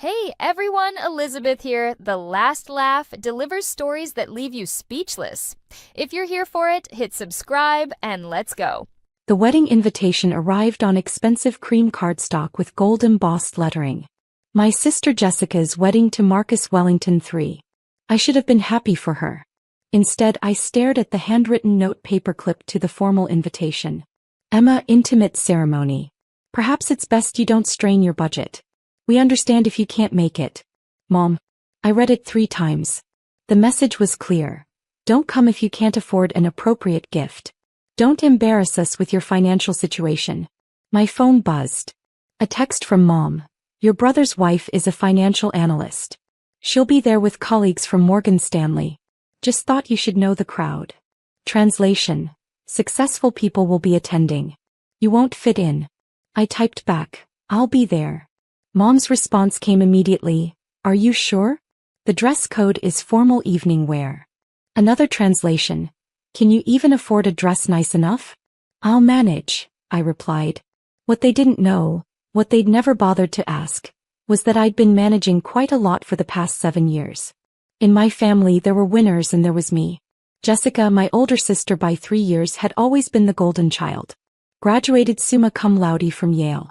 Hey everyone, Elizabeth here. The Last Laugh delivers stories that leave you speechless. If you're here for it, hit subscribe and let's go. The wedding invitation arrived on expensive cream cardstock with gold embossed lettering. My sister Jessica's wedding to Marcus Wellington III. I should have been happy for her. Instead, I stared at the handwritten note paperclip to the formal invitation. Emma, intimate ceremony. Perhaps it's best you don't strain your budget. We understand if you can't make it. Mom. I read it 3 times. The message was clear. Don't come if you can't afford an appropriate gift. Don't embarrass us with your financial situation. My phone buzzed. A text from Mom. Your brother's wife is a financial analyst. She'll be there with colleagues from Morgan Stanley. Just thought you should know the crowd. Translation. Successful people will be attending. You won't fit in. I typed back. I'll be there. Mom's response came immediately. Are you sure? The dress code is formal evening wear. Another translation. Can you even afford a dress nice enough? I'll manage, I replied. What they didn't know, what they'd never bothered to ask, was that I'd been managing quite a lot for the past 7 years. In my family there were winners and there was me. Jessica, my older sister by 3 years, had always been the golden child. Graduated summa cum laude from Yale.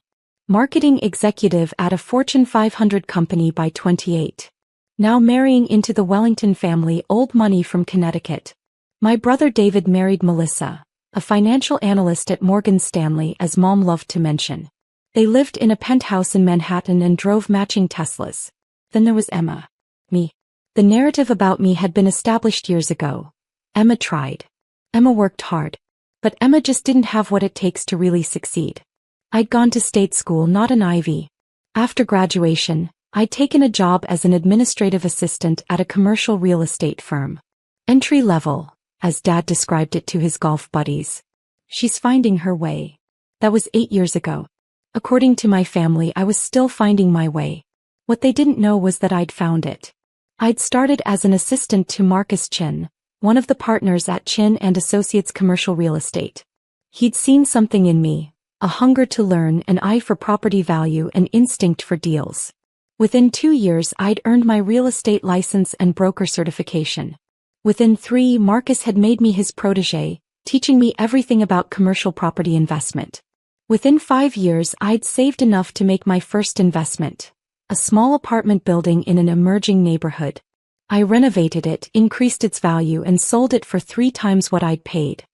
Marketing executive at a Fortune 500 company by 28. Now marrying into the Wellington family, old money from Connecticut. My brother David married Melissa, a financial analyst at Morgan Stanley, as Mom loved to mention. They lived in a penthouse in Manhattan and drove matching Teslas. Then there was Emma. Me. The narrative about me had been established years ago. Emma tried. Emma worked hard. But Emma just didn't have what it takes to really succeed. I'd gone to state school, not an Ivy. After graduation, I'd taken a job as an administrative assistant at a commercial real estate firm. Entry level, as Dad described it to his golf buddies. She's finding her way. That was 8 years ago. According to my family, I was still finding my way. What they didn't know was that I'd found it. I'd started as an assistant to Marcus Chin, one of the partners at Chin and Associates Commercial Real Estate. He'd seen something in me. A hunger to learn, an eye for property value, an instinct for deals. Within 2 years I'd earned my real estate license and broker certification. Within 3, Marcus had made me his protege, teaching me everything about commercial property investment. Within 5 years I'd saved enough to make my first investment. A small apartment building in an emerging neighborhood. I renovated it, increased its value, and sold it for 3 times what I'd paid.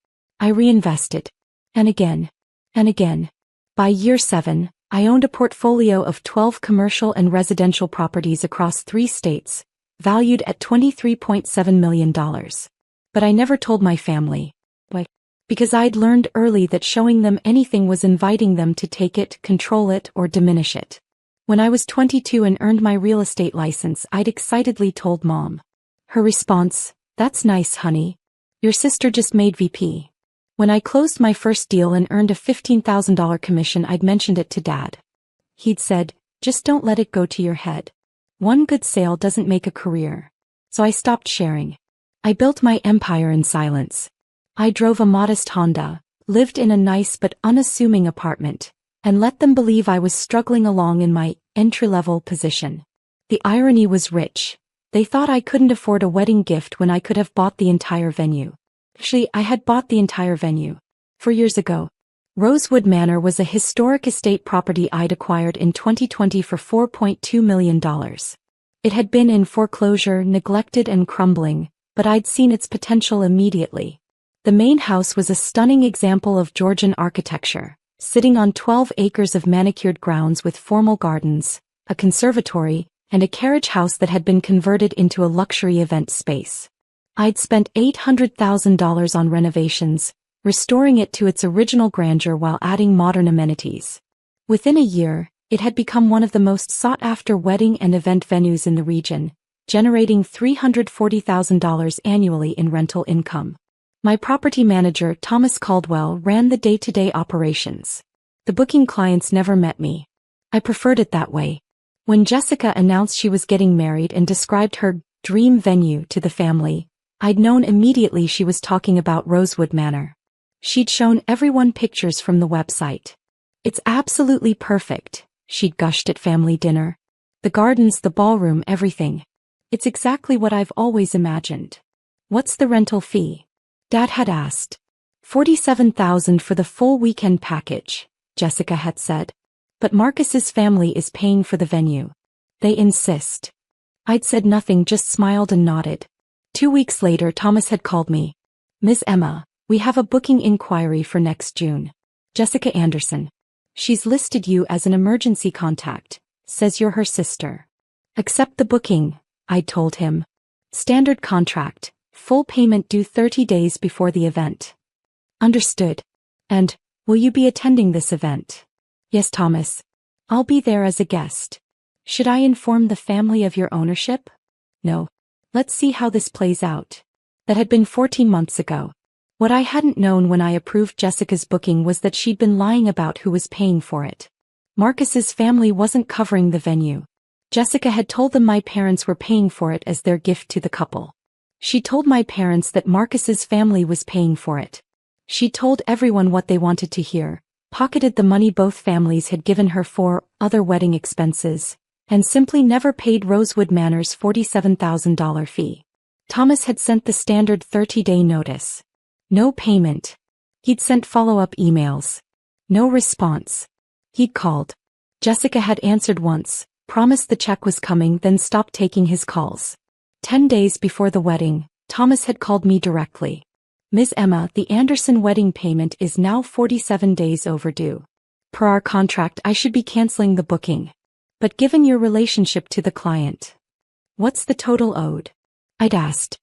I reinvested. And again. And again. By year 7, I owned a portfolio of 12 commercial and residential properties across 3 states, valued at $23.7 million. But I never told my family. Why? Because I'd learned early that showing them anything was inviting them to take it, control it, or diminish it. When I was 22 and earned my real estate license, I'd excitedly told Mom. Her response, "That's nice, honey. Your sister just made VP." When I closed my first deal and earned a $15,000 commission, I'd mentioned it to Dad. He'd said, "Just don't let it go to your head. One good sale doesn't make a career." So I stopped sharing. I built my empire in silence. I drove a modest Honda, lived in a nice but unassuming apartment, and let them believe I was struggling along in my entry-level position. The irony was rich. They thought I couldn't afford a wedding gift when I could have bought the entire venue. Actually, I had bought the entire venue. 4 years ago. Rosewood Manor was a historic estate property I'd acquired in 2020 for $4.2 million. It had been in foreclosure, neglected and crumbling, but I'd seen its potential immediately. The main house was a stunning example of Georgian architecture, sitting on 12 acres of manicured grounds with formal gardens, a conservatory, and a carriage house that had been converted into a luxury event space. I'd spent $800,000 on renovations, restoring it to its original grandeur while adding modern amenities. Within a year, it had become one of the most sought-after wedding and event venues in the region, generating $340,000 annually in rental income. My property manager, Thomas Caldwell, ran the day-to-day operations. The booking clients never met me. I preferred it that way. When Jessica announced she was getting married and described her dream venue to the family, I'd known immediately she was talking about Rosewood Manor. She'd shown everyone pictures from the website. "It's absolutely perfect," she'd gushed at family dinner. The gardens, the ballroom, everything. It's exactly what I've always imagined. What's the rental fee? Dad had asked. $47,000 for the full weekend package, Jessica had said. But Marcus's family is paying for the venue. They insist. I'd said nothing, just smiled and nodded. 2 weeks later, Thomas had called me. Ms. Emma, we have a booking inquiry for next June. Jessica Anderson. She's listed you as an emergency contact, says you're her sister. Accept the booking, I'd told him. Standard contract, full payment due 30 days before the event. Understood. And, will you be attending this event? Yes, Thomas. I'll be there as a guest. Should I inform the family of your ownership? No. Let's see how this plays out. That had been 14 months ago. What I hadn't known when I approved Jessica's booking was that she'd been lying about who was paying for it. Marcus's family wasn't covering the venue. Jessica had told them my parents were paying for it as their gift to the couple. She told my parents that Marcus's family was paying for it. She told everyone what they wanted to hear, pocketed the money both families had given her for other wedding expenses, and simply never paid Rosewood Manor's $47,000 fee. Thomas had sent the standard 30-day notice. No payment. He'd sent follow-up emails. No response. He'd called. Jessica had answered once, promised the check was coming, then stopped taking his calls. 10 days before the wedding, Thomas had called me directly. Ms. Emma, the Anderson wedding payment is now 47 days overdue. Per our contract, I should be canceling the booking. But given your relationship to the client, what's the total owed? I'd asked.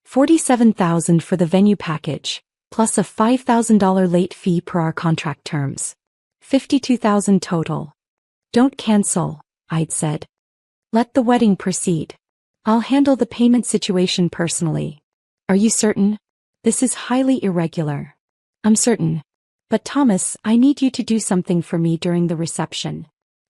$47,000 for the venue package, plus a $5,000 late fee per our contract terms. $52,000 total. Don't cancel, I'd said. Let the wedding proceed. I'll handle the payment situation personally. Are you certain? This is highly irregular. I'm certain. But Thomas, I need you to do something for me during the reception.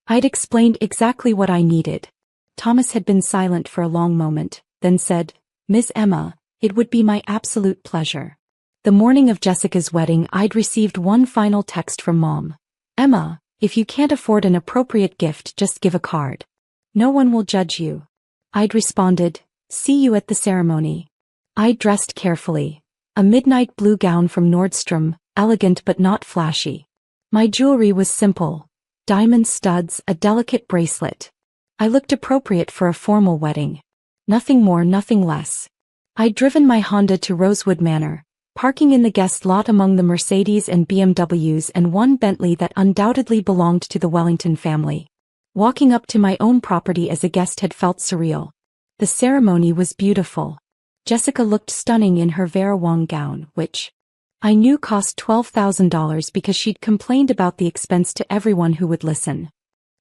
I'd explained exactly what I needed. Thomas had been silent for a long moment, then said, Ms. Emma, it would be my absolute pleasure. The morning of Jessica's wedding, I'd received one final text from Mom. Emma, if you can't afford an appropriate gift, just give a card. No one will judge you. I'd responded, see you at the ceremony. I'd dressed carefully. A midnight blue gown from Nordstrom, elegant but not flashy. My jewelry was simple. Diamond studs, a delicate bracelet. I looked appropriate for a formal wedding. Nothing more, nothing less. I'd driven my Honda to Rosewood Manor, parking in the guest lot among the Mercedes and BMWs and one Bentley that undoubtedly belonged to the Wellington family. Walking up to my own property as a guest had felt surreal. The ceremony was beautiful. Jessica looked stunning in her Vera Wang gown, which I knew cost $12,000 because she'd complained about the expense to everyone who would listen.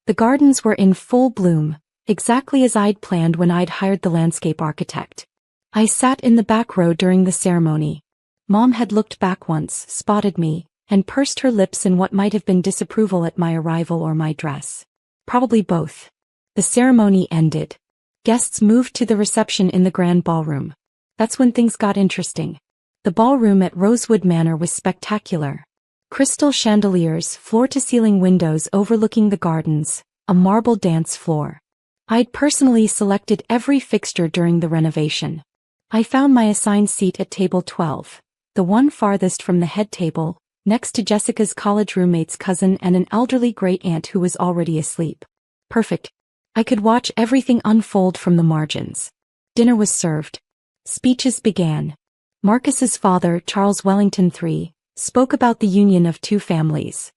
The gardens were in full bloom, exactly as I'd planned when I'd hired the landscape architect. I sat in the back row during the ceremony. Mom had looked back once, spotted me, and pursed her lips in what might have been disapproval at my arrival or my dress. Probably both. The ceremony ended. Guests moved to the reception in the grand ballroom. That's when things got interesting. The ballroom at Rosewood Manor was spectacular. Crystal chandeliers, floor-to-ceiling windows overlooking the gardens, a marble dance floor. I'd personally selected every fixture during the renovation. I found my assigned seat at table 12, the one farthest from the head table, next to Jessica's college roommate's cousin and an elderly great-aunt who was already asleep. Perfect. I could watch everything unfold from the margins. Dinner was served. Speeches began. Marcus's father, Charles Wellington III, spoke about the union of two families.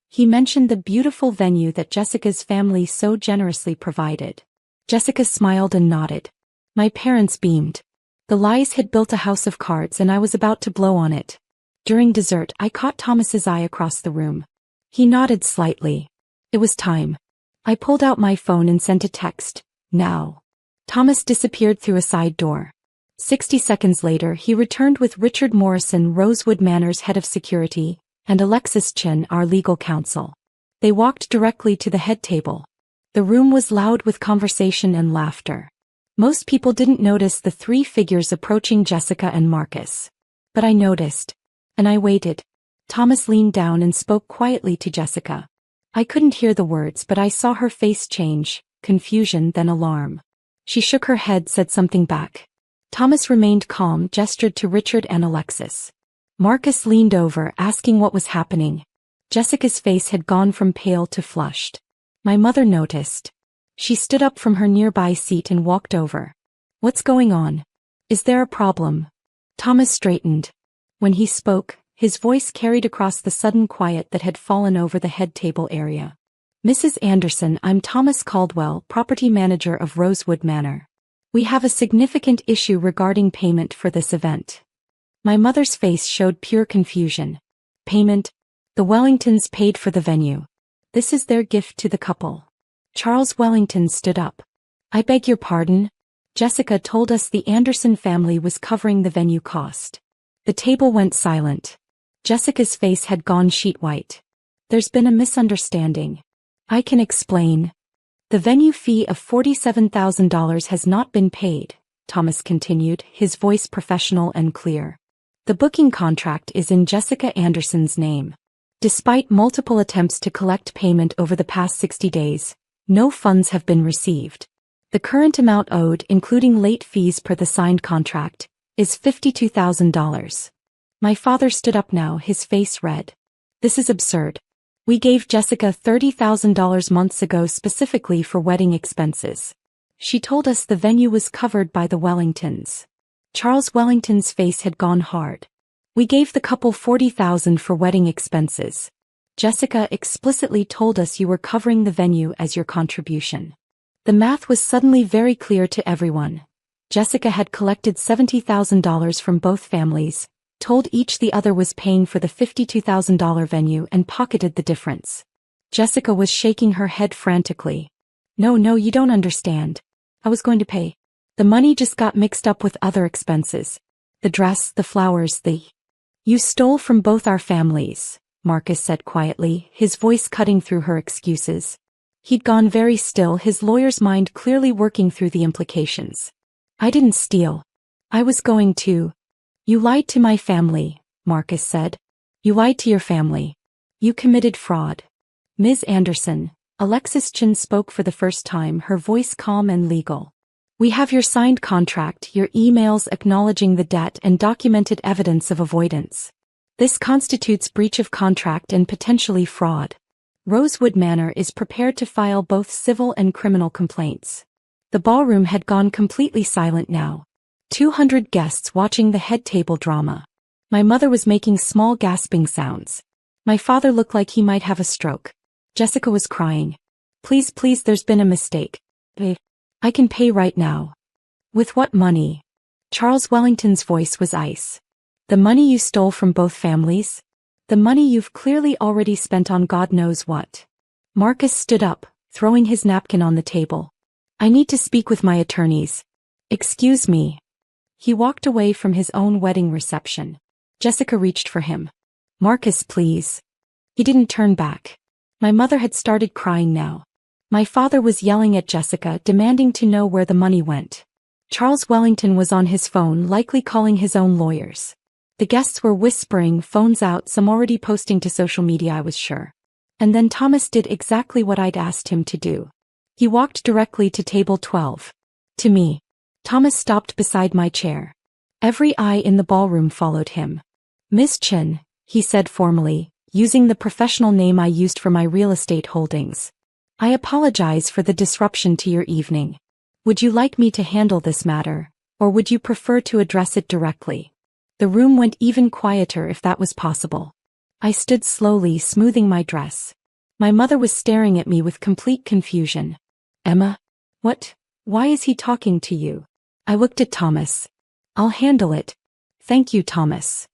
He mentioned the beautiful venue that Jessica's family so generously provided. Jessica smiled and nodded. My parents beamed. The Lies had built a house of cards and I was about to blow on it. During dessert, I caught Thomas's eye across the room. He nodded slightly. It was time. I pulled out my phone and sent a text. Now. Thomas disappeared through a side door. 60 seconds later, he returned with Richard Morrison, Rosewood Manor's head of security, and Alexis Chen, our legal counsel. They walked directly to the head table. The room was loud with conversation and laughter. Most people didn't notice the three figures approaching Jessica and Marcus. But I noticed. And I waited. Thomas leaned down and spoke quietly to Jessica. I couldn't hear the words, but I saw her face change, confusion then alarm. She shook her head, said something back. Thomas remained calm, gestured to Richard and Alexis. Marcus leaned over, asking what was happening. Jessica's face had gone from pale to flushed. My mother noticed. She stood up from her nearby seat and walked over. What's going on? Is there a problem? Thomas straightened. When he spoke, his voice carried across the sudden quiet that had fallen over the head table area. Mrs. Anderson, I'm Thomas Caldwell, property manager of Rosewood Manor. We have a significant issue regarding payment for this event. My mother's face showed pure confusion. Payment? The Wellingtons paid for the venue. This is their gift to the couple. Charles Wellington stood up. I beg your pardon? Jessica told us the Anderson family was covering the venue cost. The table went silent. Jessica's face had gone sheet white. There's been a misunderstanding. I can explain. The venue fee of $47,000 has not been paid, Thomas continued, his voice professional and clear. The booking contract is in Jessica Anderson's name. Despite multiple attempts to collect payment over the past 60 days, no funds have been received. The current amount owed, including late fees per the signed contract, is $52,000. My father stood up now, his face red. This is absurd. We gave Jessica $30,000 months ago specifically for wedding expenses. She told us the venue was covered by the Wellingtons. Charles Wellington's face had gone hard. We gave the couple $40,000 for wedding expenses. Jessica explicitly told us you were covering the venue as your contribution. The math was suddenly very clear to everyone. Jessica had collected $70,000 from both families, told each the other was paying for the $52,000 venue and pocketed the difference. Jessica was shaking her head frantically. No, you don't understand. I was going to pay. The money just got mixed up with other expenses. The dress, the flowers, You stole from both our families, Marcus said quietly, his voice cutting through her excuses. He'd gone very still, his lawyer's mind clearly working through the implications. I didn't steal. I was going to. You lied to my family, Marcus said. You lied to your family. You committed fraud. Ms. Anderson, Alexis Chin spoke for the first time, her voice calm and legal. We have your signed contract, your emails acknowledging the debt and documented evidence of avoidance. This constitutes breach of contract and potentially fraud. Rosewood Manor is prepared to file both civil and criminal complaints. The ballroom had gone completely silent now. 200 guests watching the head table drama. My mother was making small gasping sounds. My father looked like he might have a stroke. Jessica was crying. Please, there's been a mistake. I can pay right now. With what money? Charles Wellington's voice was ice. The money you stole from both families? The money you've clearly already spent on God knows what. Marcus stood up, throwing his napkin on the table. I need to speak with my attorneys. Excuse me. He walked away from his own wedding reception. Jessica reached for him. Marcus, please. He didn't turn back. My mother had started crying now. My father was yelling at Jessica, demanding to know where the money went. Charles Wellington was on his phone, likely calling his own lawyers. The guests were whispering, phones out, some already posting to social media, I was sure. And then Thomas did exactly what I'd asked him to do. He walked directly to table 12. To me. Thomas stopped beside my chair. Every eye in the ballroom followed him. Miss Chin, he said formally, using the professional name I used for my real estate holdings. I apologize for the disruption to your evening. Would you like me to handle this matter, or would you prefer to address it directly? The room went even quieter if that was possible. I stood slowly, smoothing my dress. My mother was staring at me with complete confusion. Emma? What? Why is he talking to you? I looked at Thomas. I'll handle it. Thank you, Thomas.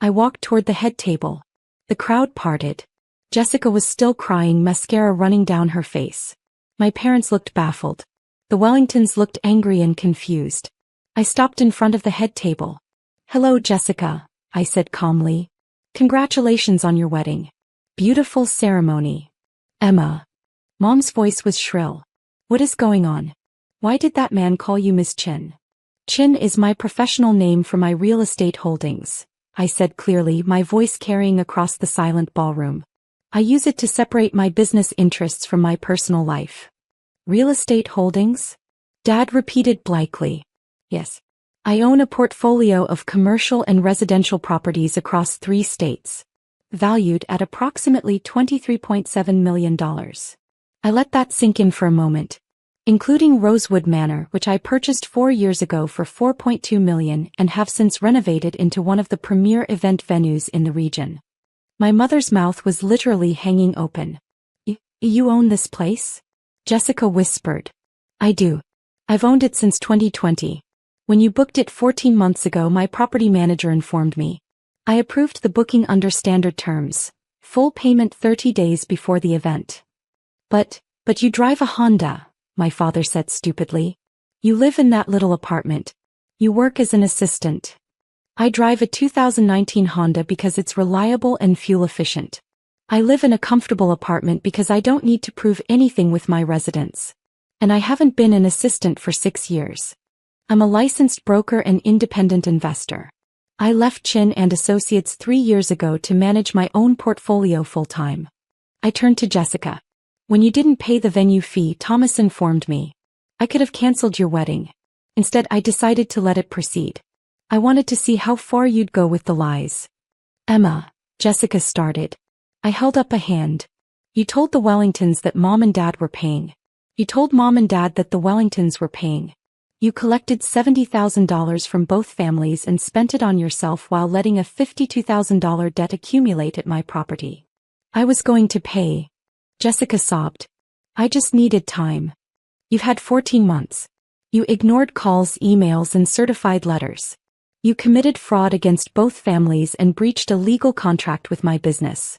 I walked toward the head table. The crowd parted. Jessica was still crying, mascara running down her face. My parents looked baffled. The Wellingtons looked angry and confused. I stopped in front of the head table. Hello, Jessica, I said calmly. Congratulations on your wedding. Beautiful ceremony. Emma. Mom's voice was shrill. What is going on? Why did that man call you Miss Chin? Chin is my professional name for my real estate holdings, I said clearly, my voice carrying across the silent ballroom. I use it to separate my business interests from my personal life. Real estate holdings? Dad repeated blankly. Yes. I own a portfolio of commercial and residential properties across 3 states, valued at approximately $23.7 million. I let that sink in for a moment. Including Rosewood Manor, which I purchased 4 years ago for $4.2 million and have since renovated into one of the premier event venues in the region. My mother's mouth was literally hanging open. You own this place? Jessica whispered. I do. I've owned it since 2020. When you booked it 14 months ago, my property manager informed me. I approved the booking under standard terms. Full payment 30 days before the event. But you drive a Honda, my father said stupidly. You live in that little apartment. You work as an assistant. I drive a 2019 Honda because it's reliable and fuel efficient. I live in a comfortable apartment because I don't need to prove anything with my residence. And I haven't been an assistant for 6 years. I'm a licensed broker and independent investor. I left Chin and Associates 3 years ago to manage my own portfolio full-time. I turned to Jessica. When you didn't pay the venue fee, Thomas informed me. I could have canceled your wedding. Instead, I decided to let it proceed. I wanted to see how far you'd go with the lies. Emma, Jessica started. I held up a hand. You told the Wellingtons that Mom and Dad were paying. You told Mom and Dad that the Wellingtons were paying. You collected $70,000 from both families and spent it on yourself while letting a $52,000 debt accumulate at my property. I was going to pay. Jessica sobbed. I just needed time. You've had 14 months. You ignored calls, emails, and certified letters. You committed fraud against both families and breached a legal contract with my business.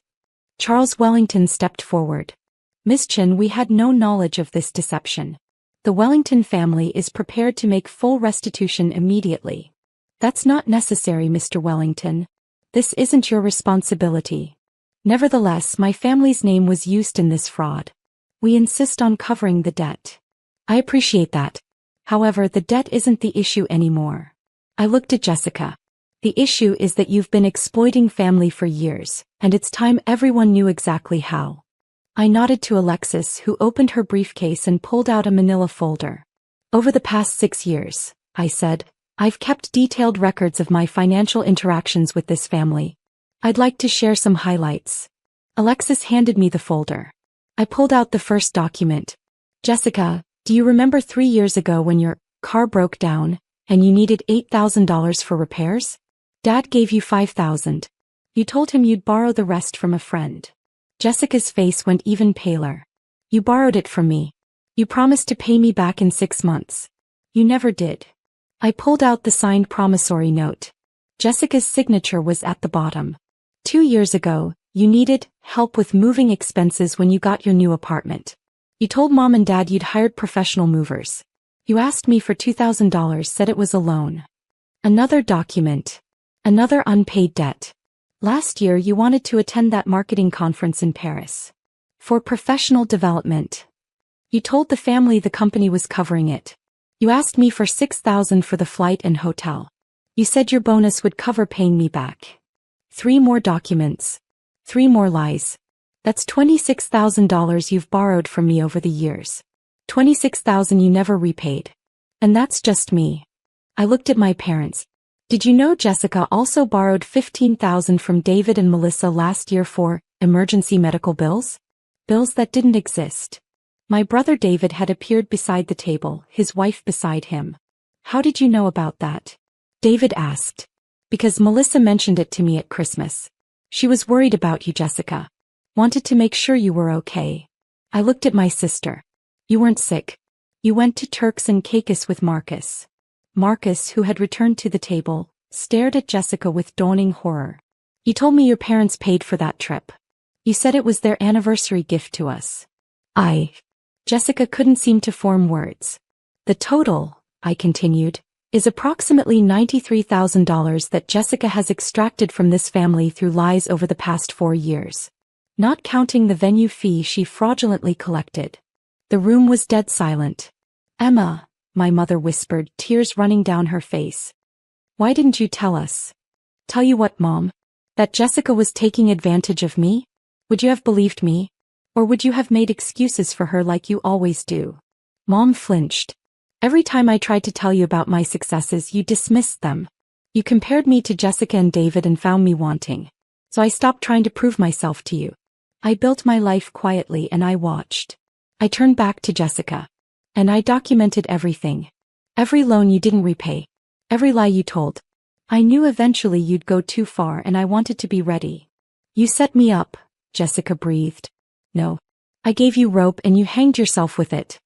Charles Wellington stepped forward. Miss Chin, we had no knowledge of this deception. The Wellington family is prepared to make full restitution immediately. That's not necessary, Mr. Wellington. This isn't your responsibility. Nevertheless, my family's name was used in this fraud. We insist on covering the debt. I appreciate that. However, the debt isn't the issue anymore. I looked at Jessica. The issue is that you've been exploiting family for years, and it's time everyone knew exactly how. I nodded to Alexis, who opened her briefcase and pulled out a manila folder. Over the past 6 years, I said, I've kept detailed records of my financial interactions with this family. I'd like to share some highlights. Alexis handed me the folder. I pulled out the first document. Jessica, do you remember 3 years ago when your car broke down and you needed $8,000 for repairs? Dad gave you $5,000. You told him you'd borrow the rest from a friend. Jessica's face went even paler. You borrowed it from me. You promised to pay me back in 6 months. You never did. I pulled out the signed promissory note. Jessica's signature was at the bottom. 2 years ago, you needed help with moving expenses when you got your new apartment. You told Mom and Dad you'd hired professional movers. You asked me for $2,000, said it was a loan. Another document. Another unpaid debt. Last year you wanted to attend that marketing conference in Paris. For professional development. You told the family the company was covering it. You asked me for $6,000 for the flight and hotel. You said your bonus would cover paying me back. 3 more documents. 3 more lies. That's $26,000 you've borrowed from me over the years. $26,000 you never repaid. And that's just me. I looked at my parents. Did you know Jessica also borrowed $15,000 from David and Melissa last year for emergency medical bills? Bills that didn't exist. My brother David had appeared beside the table, his wife beside him. How did you know about that? David asked. Because Melissa mentioned it to me at Christmas. She was worried about you, Jessica. Wanted to make sure you were okay. I looked at my sister. You weren't sick. You went to Turks and Caicos with Marcus. Marcus, who had returned to the table, stared at Jessica with dawning horror. You told me your parents paid for that trip. You said it was their anniversary gift to us. Jessica couldn't seem to form words. The total, I continued, is approximately $93,000 that Jessica has extracted from this family through lies over the past 4 years. Not counting the venue fee she fraudulently collected. The room was dead silent. Emma, my mother whispered, tears running down her face. Why didn't you tell us? Tell you what, Mom? That Jessica was taking advantage of me? Would you have believed me? Or would you have made excuses for her like you always do? Mom flinched. Every time I tried to tell you about my successes, you dismissed them. You compared me to Jessica and David and found me wanting. So I stopped trying to prove myself to you. I built my life quietly and I watched. I turned back to Jessica. And I documented everything. Every loan you didn't repay. Every lie you told. I knew eventually you'd go too far and I wanted to be ready. You set me up, Jessica breathed. No. I gave you rope and you hanged yourself with it.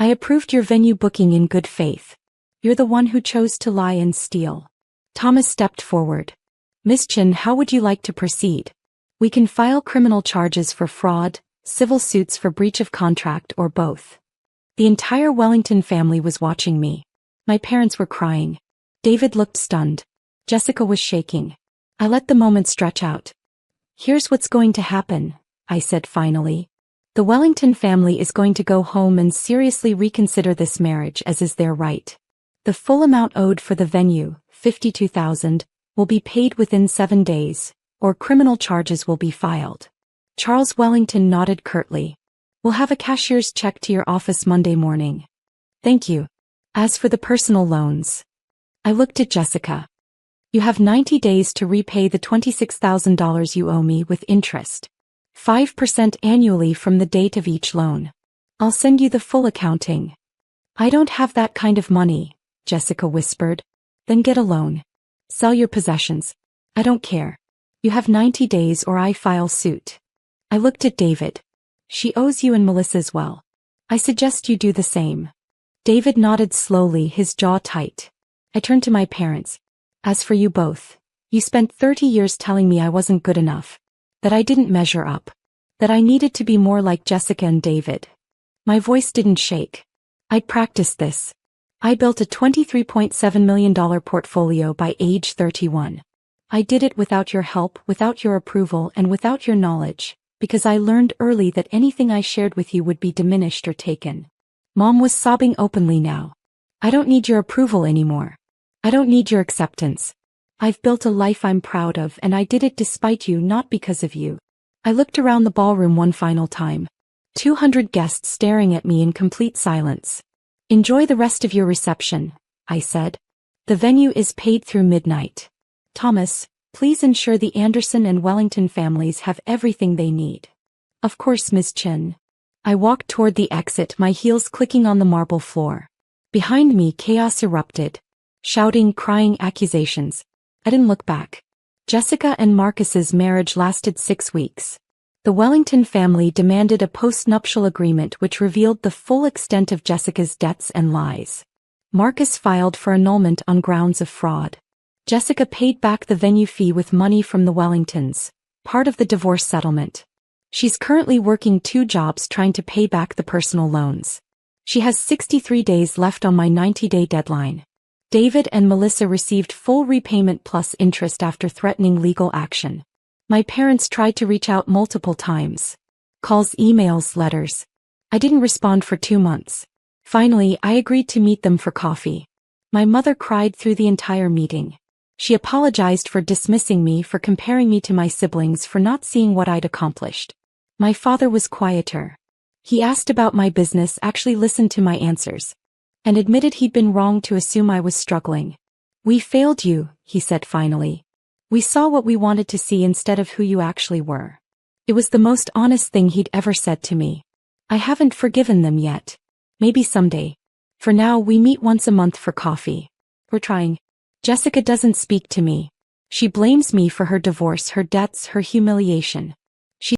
I approved your venue booking in good faith. You're the one who chose to lie and steal. Thomas stepped forward. Miss Chin, how would you like to proceed? We can file criminal charges for fraud, civil suits for breach of contract, or both. The entire Wellington family was watching me. My parents were crying. David looked stunned. Jessica was shaking. I let the moment stretch out. Here's what's going to happen, I said finally. The Wellington family is going to go home and seriously reconsider this marriage, as is their right. The full amount owed for the venue, $52,000, will be paid within 7 days, or criminal charges will be filed. Charles Wellington nodded curtly. We'll have a cashier's check to your office Monday morning. Thank you. As for the personal loans. I looked at Jessica. You have 90 days to repay the $26,000 you owe me with interest. 5% annually from the date of each loan. I'll send you the full accounting. I don't have that kind of money, Jessica whispered. Then get a loan. Sell your possessions. I don't care. You have 90 days or I file suit. I looked at David. She owes you and Melissa as well. I suggest you do the same. David nodded slowly, his jaw tight. I turned to my parents. As for you both, you spent 30 years telling me I wasn't good enough. That I didn't measure up. That I needed to be more like Jessica and David. My voice didn't shake. I'd practiced this. I built a $23.7 million portfolio by age 31. I did it without your help, without your approval, and without your knowledge, because I learned early that anything I shared with you would be diminished or taken. Mom was sobbing openly now. I don't need your approval anymore. I don't need your acceptance. I've built a life I'm proud of, and I did it despite you, not because of you. I looked around the ballroom one final time. 200 guests staring at me in complete silence. Enjoy the rest of your reception, I said. The venue is paid through midnight. Thomas, please ensure the Anderson and Wellington families have everything they need. Of course, Miss Chin. I walked toward the exit, my heels clicking on the marble floor. Behind me, chaos erupted. Shouting, crying, accusations. I didn't look back. Jessica and Marcus's marriage lasted 6 weeks. The Wellington family demanded a post-nuptial agreement which revealed the full extent of Jessica's debts and lies. Marcus filed for annulment on grounds of fraud. Jessica paid back the venue fee with money from the Wellingtons, part of the divorce settlement. She's currently working 2 jobs trying to pay back the personal loans. She has 63 days left on my 90-day deadline. David and Melissa received full repayment plus interest after threatening legal action. My parents tried to reach out multiple times. Calls, emails, letters. I didn't respond for 2 months. Finally, I agreed to meet them for coffee. My mother cried through the entire meeting. She apologized for dismissing me, for comparing me to my siblings, for not seeing what I'd accomplished. My father was quieter. He asked about my business, actually listened to my answers, and admitted he'd been wrong to assume I was struggling. We failed you, he said finally. We saw what we wanted to see instead of who you actually were. It was the most honest thing he'd ever said to me. I haven't forgiven them yet. Maybe someday. For now, we meet once a month for coffee. We're trying. Jessica doesn't speak to me. She blames me for her divorce, her debts, her humiliation.